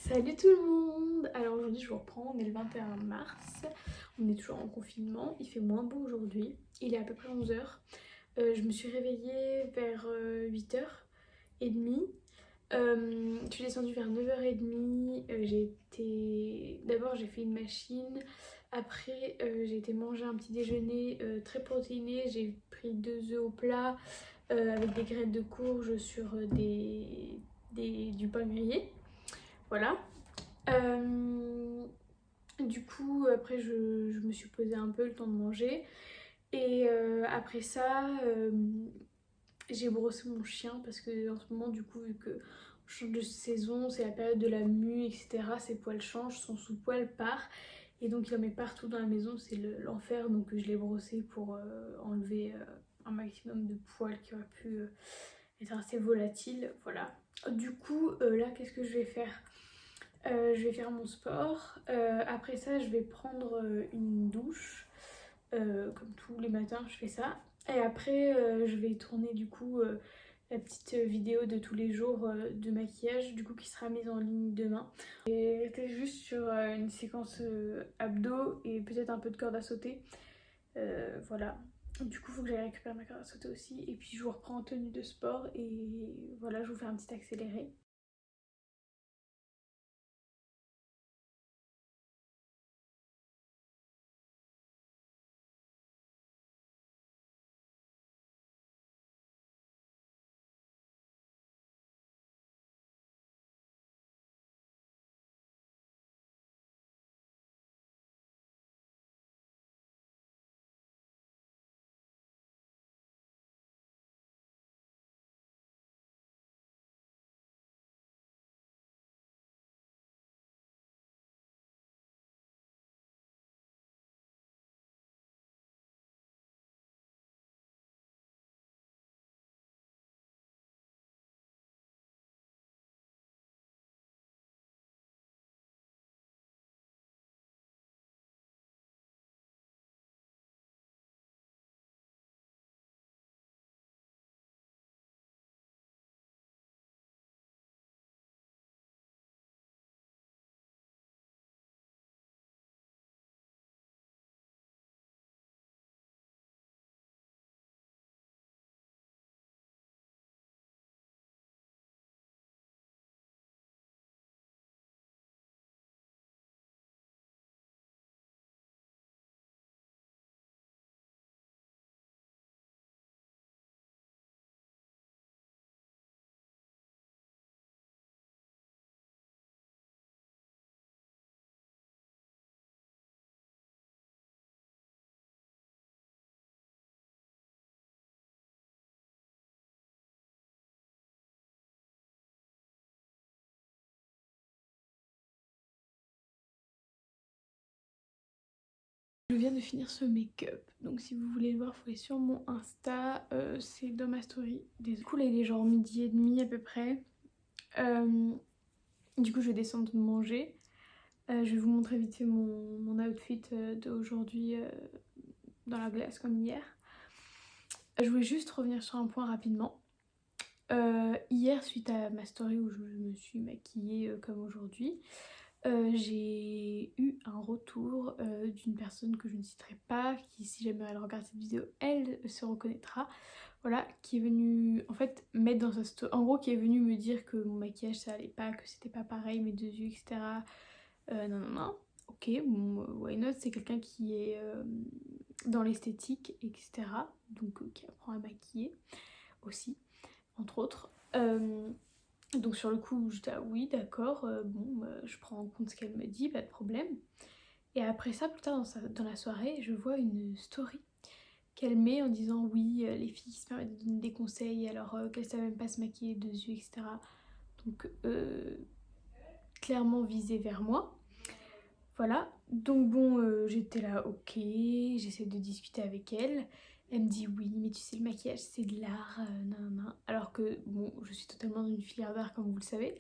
Salut tout le monde! Alors aujourd'hui je vous reprends, on est le 21 mars, on est toujours en confinement, il fait moins beau aujourd'hui, il est à peu près 11h. Je me suis réveillée vers 8h30. Je suis descendue vers 9h30, D'abord j'ai fait une machine, après j'ai été manger un petit déjeuner très protéiné, j'ai pris 2 œufs au plat avec des graines de courge sur du pain grillé. Voilà. Euh, du coup, après, je me suis posée un peu le temps de manger. Et après ça, j'ai brossé mon chien parce que en ce moment, du coup, vu que on change de saison, c'est la période de la mue, etc. Ses poils changent, son sous-poil part. Et donc, il en met partout dans la maison, c'est l'enfer. Donc, je l'ai brossé pour enlever un maximum de poils qui auraient pu être assez volatiles. Voilà. Du coup, là, qu'est-ce que je vais faire? Je vais faire mon sport. Après ça, je vais prendre une douche. Comme tous les matins, je fais ça. Et après, je vais tourner du coup la petite vidéo de tous les jours de maquillage, du coup qui sera mise en ligne demain. Et rester juste sur une séquence abdos et peut-être un peu de corde à sauter. Voilà. Du coup, il faut que j'aille récupérer ma corde à sauter aussi. Et puis, je vous reprends en tenue de sport. Et voilà, je vous fais un petit accéléré. Je viens de finir ce make-up, donc si vous voulez le voir, il faut aller sur mon Insta, c'est dans ma story. Du coup là il est genre 12h30 à peu près. Du coup je vais descendre de manger. Je vais vous montrer vite fait mon outfit d'aujourd'hui dans la glace comme hier. Je voulais juste revenir sur un point rapidement. Hier, suite à ma story où je me suis maquillée comme aujourd'hui, j'ai eu un retour d'une personne que je ne citerai pas, qui si jamais elle regarde cette vidéo, elle se reconnaîtra, voilà, qui est venue en fait mettre dans sa story, en gros qui est venue me dire que mon maquillage ça allait pas, que c'était pas pareil, mes deux yeux, etc. Non, non, non, ok, bon, why not, c'est quelqu'un qui est dans l'esthétique, etc. Donc qui apprend à maquiller aussi, entre autres. Donc sur le coup, j'étais ah oui, d'accord, bon, je prends en compte ce qu'elle me dit, pas de problème. Et après ça, plus tard dans la soirée, je vois une story qu'elle met en disant oui, les filles qui se permettent de donner des conseils alors qu'elles savent même pas se maquiller deux yeux, etc. Donc clairement visée vers moi. Voilà, donc bon, j'étais là, ok, j'essaie de discuter avec elle. Elle me dit oui, mais tu sais, le maquillage c'est de l'art, nan. Alors que bon, je suis totalement dans une filière d'art comme vous le savez,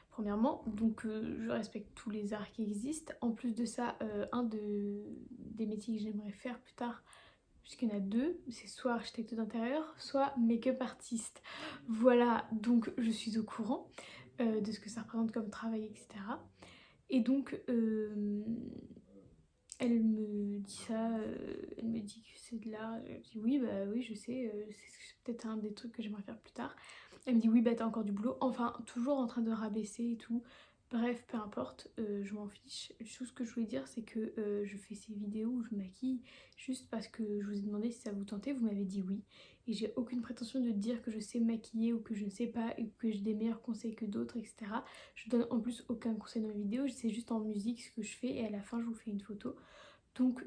premièrement, donc je respecte tous les arts qui existent. En plus de ça, des métiers que j'aimerais faire plus tard, puisqu'il y en a deux, c'est soit architecte d'intérieur, soit make-up artiste. Voilà, donc je suis au courant. de ce que ça représente comme travail, etc. Et donc elle me dit ça, elle me dit que c'est de l'art. Je dis oui, bah oui, je sais, c'est peut-être un des trucs que j'aimerais faire plus tard. Elle me dit oui, bah t'as encore du boulot. Enfin, toujours en train de rabaisser et tout. Bref, peu importe, je m'en fiche. Tout ce que je voulais dire, c'est que je fais ces vidéos où je me maquille juste parce que je vous ai demandé si ça vous tentait. Vous m'avez dit oui. Et j'ai aucune prétention de dire que je sais maquiller ou que je ne sais pas et que j'ai des meilleurs conseils que d'autres, etc. Je donne en plus aucun conseil dans mes vidéos. C'est juste en musique ce que je fais et à la fin, je vous fais une photo. Donc,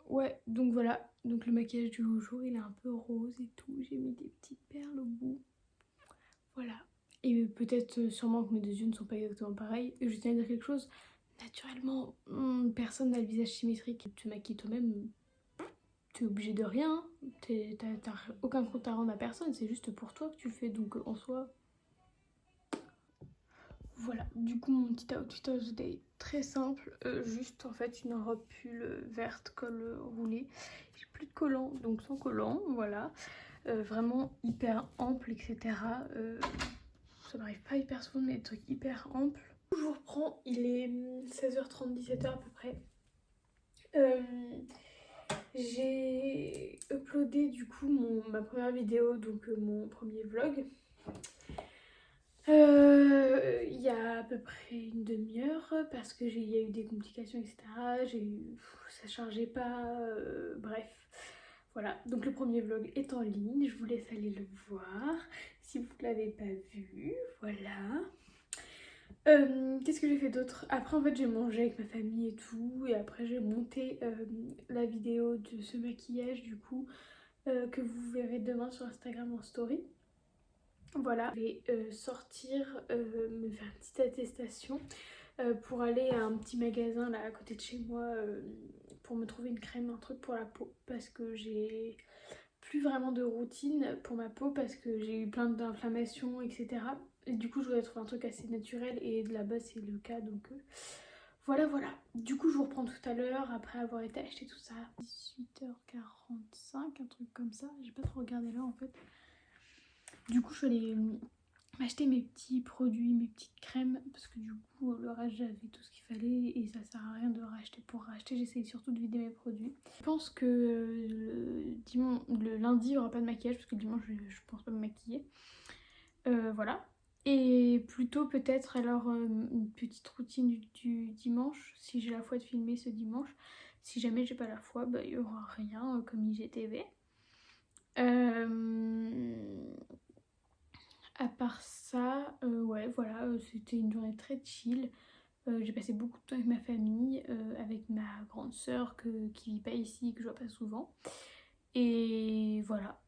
ouais, donc voilà. Donc le maquillage du jour, il est un peu rose et tout. J'ai mis des petites perles au bout. Voilà. Et peut-être sûrement que mes deux yeux ne sont pas exactement pareils. Et je tiens à dire quelque chose. Naturellement, personne n'a le visage symétrique. Tu te maquilles toi-même, t'es obligé de rien. T'as aucun compte à rendre à personne. C'est juste pour toi que tu le fais. Donc en soi... Voilà, du coup mon petit outfit of the day, très simple, juste en fait une robe pull verte col roulé. J'ai plus de collant, donc sans collant, voilà. Vraiment hyper ample, etc. Ça m'arrive pas hyper souvent, mais des trucs hyper amples. Je vous reprends, il est 16h30, 17h à peu près. J'ai uploadé du coup ma première vidéo, donc mon premier vlog. Il y a à peu près une demi-heure parce que il y a eu des complications, etc. Ça chargeait pas, bref. Voilà, donc le premier vlog est en ligne, je vous laisse aller le voir si vous ne l'avez pas vu, voilà. Qu'est-ce que j'ai fait d'autre? Après en fait j'ai mangé avec ma famille et tout, et après j'ai monté la vidéo de ce maquillage du coup que vous verrez demain sur Instagram en story. Voilà, je vais sortir, me faire une petite attestation pour aller à un petit magasin là à côté de chez moi pour me trouver une crème, un truc pour la peau parce que j'ai plus vraiment de routine pour ma peau parce que j'ai eu plein d'inflammations, etc. Et du coup je voudrais trouver un truc assez naturel et de la base c'est le cas donc voilà voilà. Du coup je vous reprends tout à l'heure après avoir été acheter tout ça. 18h45, un truc comme ça, j'ai pas trop regardé l'heure en fait. Du coup je suis allée acheter mes petits produits, mes petites crèmes parce que du coup le reste j'avais tout ce qu'il fallait et ça sert à rien de racheter pour racheter, j'essaye surtout de vider mes produits. Je pense que le lundi il n'y aura pas de maquillage parce que le dimanche je pense pas me maquiller. Voilà. Et plutôt peut-être alors une petite routine du dimanche si j'ai la foi de filmer ce dimanche. Si jamais j'ai pas la foi, bah il y aura rien comme IGTV. À part ça, ouais, voilà, c'était une journée très chill. J'ai passé beaucoup de temps avec ma famille, avec ma grande sœur qui vit pas ici et que je vois pas souvent. Et voilà,